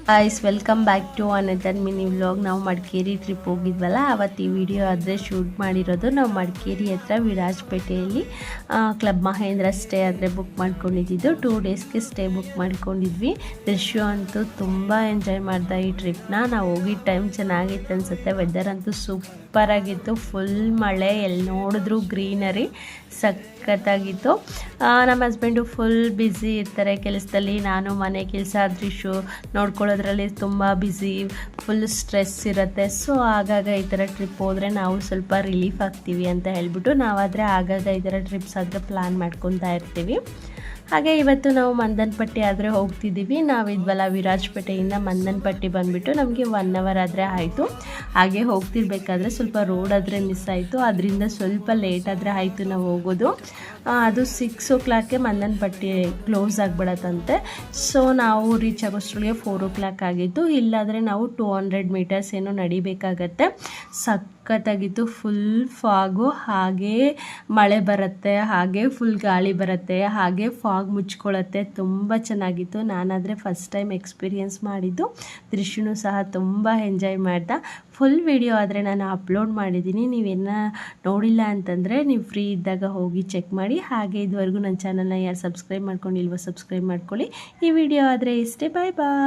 Guys welcome back to another mini vlog. ನಾವು Madikeri trip ಹೋಗಿದ್ವಲ್ಲ, ಅವತ್ತು ಈ ವಿಡಿಯೋ ಆದರೆ ಶೂಟ್ ಮಾಡಿರೋದು. ನಾವು ಮಡಿಕೇರಿ ಹತ್ರ ವಿರಾಜಪೇಟೆಯಲ್ಲಿ ಕ್ಲಬ್ ಮಹೇಂದ್ರ ಸ್ಟೇ ಆದರೆ ಬುಕ್ ಮಾಡ್ಕೊಂಡಿದ್ದು 2 ಡೇಸ್ಗೆ ಸ್ಟೇ ಬುಕ್ ಮಾಡ್ಕೊಂಡಿದ್ವಿ. ದೃಶ್ಯ ಅಂತೂ ತುಂಬ ಎಂಜಾಯ್ ಮಾಡ್ದೆ ಈ ಟ್ರಿಪ್ನ. ನಾವು ಹೋಗಿದ್ದ ಟೈಮ್ ಚೆನ್ನಾಗಿತ್ತು ಅನಿಸುತ್ತೆ. ವೆದರ್ ಅಂತೂ ಸೂಪರಾಗಿತ್ತು. ಫುಲ್ ಮಳೆ, ಎಲ್ಲಿ ನೋಡಿದ್ರು ಗ್ರೀನರಿ, ಸಖತ್ತಾಗಿತ್ತು. ನಮ್ಮ ಹಸ್ಬೆಂಡು ಫುಲ್ ಬ್ಯುಸಿ ಇರ್ತಾರೆ ಕೆಲಸದಲ್ಲಿ. ನಾನು ಮನೆ ಕೆಲಸ ದೃಶ್ಯ ನೋಡ್ಕೊಳ್ಳೋದ್ರಲ್ಲಿ ತುಂಬ ಬ್ಯುಸಿ, ಫುಲ್ ಸ್ಟ್ರೆಸ್ ಇರುತ್ತೆ. ಸೊ ಆಗಾಗ ಈ ಥರ ಟ್ರಿಪ್ ಹೋದರೆ ನಾವು ಸ್ವಲ್ಪ ರಿಲೀಫ್ ಆಗ್ತೀವಿ ಅಂತ ಹೇಳ್ಬಿಟ್ಟು ನಾವಾದರೆ ಆಗಾಗ ಈ ಥರ ಟ್ರಿಪ್ಸ್ ಆದರೆ ಪ್ಲ್ಯಾನ್ ಮಾಡ್ಕೊತಾ ಇರ್ತೀವಿ. ಹಾಗೆ ಇವತ್ತು ನಾವು ಮಂದನಪಟ್ಟಿ ಆದರೆ ಹೋಗ್ತಿದ್ದೀವಿ. ನಾವಿದ್ವಲ್ಲ ವಿರಾಜಪೇಟೆಯಿಂದ ಮಂದನಪಟ್ಟಿ ಬಂದುಬಿಟ್ಟು ನಮಗೆ 1 ಅವರ್ ಆದರೆ ಆಯಿತು. ಹಾಗೆ ಹೋಗ್ತಿರ್ಬೇಕಾದ್ರೆ ಸ್ವಲ್ಪ ರೋಡ್ ಆದರೆ ಮಿಸ್ ಆಯಿತು, ಅದರಿಂದ ಸ್ವಲ್ಪ ಲೇಟ್ ಆದರೆ ಆಯಿತು ನಾವು ಹೋಗೋದು. ಅದು 6 o'clockಗೆ ಮಂದನಪಟ್ಟಿ ಕ್ಲೋಸ್ ಆಗಿಬಿಡತ್ತಂತೆ. ಸೊ ನಾವು ರೀಚ್ ಆಗೋಷ್ಟ್ರೊಳಗೆ 4 o'clock ಆಗಿತ್ತು. ಇಲ್ಲಾದರೆ ನಾವು 200 meters ಏನೋ ನಡಿಬೇಕಾಗತ್ತೆ. ಸಖತ್ತಾಗಿತ್ತು. ಫುಲ್ ಫಾಗು, ಹಾಗೇ ಮಳೆ ಬರುತ್ತೆ, ಹಾಗೆ ಫುಲ್ ಗಾಳಿ ಬರುತ್ತೆ, ಹಾಗೆ ಫಾಗ್ ಮುಚ್ಕೊಳ್ಳುತ್ತೆ. ತುಂಬ ಚೆನ್ನಾಗಿತ್ತು. ನಾನಾದರೆ ಫಸ್ಟ್ ಟೈಮ್ ಎಕ್ಸ್ಪೀರಿಯೆನ್ಸ್ ಮಾಡಿದ್ದು. ದೃಶ್ಯನೂ ಸಹ ತುಂಬ ಎಂಜಾಯ್ ಮಾಡ್ದೆ. ಫುಲ್ ವಿಡಿಯೋ ಆದರೆ ನಾನು ಅಪ್ಲೋಡ್ ಮಾಡಿದ್ದೀನಿ. ನೀವೇನ ನೋಡಿಲ್ಲ ಅಂತಂದರೆ ನೀವು ಫ್ರೀ ಇದ್ದಾಗ ಹೋಗಿ ಚೆಕ್ ಮಾಡಿ. ಹಾಗೆ ಇದುವರೆಗೂ ನನ್ನ ಚಾನಲ್ನ ಯಾರು ಸಬ್ಸ್ಕ್ರೈಬ್ ಮಾಡ್ಕೊಂಡಿಲ್ವೋ ಸಬ್ಸ್ಕ್ರೈಬ್ ಮಾಡ್ಕೊಳ್ಳಿ. ಈ ವಿಡಿಯೋ ಆದರೆ ಇಷ್ಟೇ. ಬಾಯ್ ಬಾಯ್.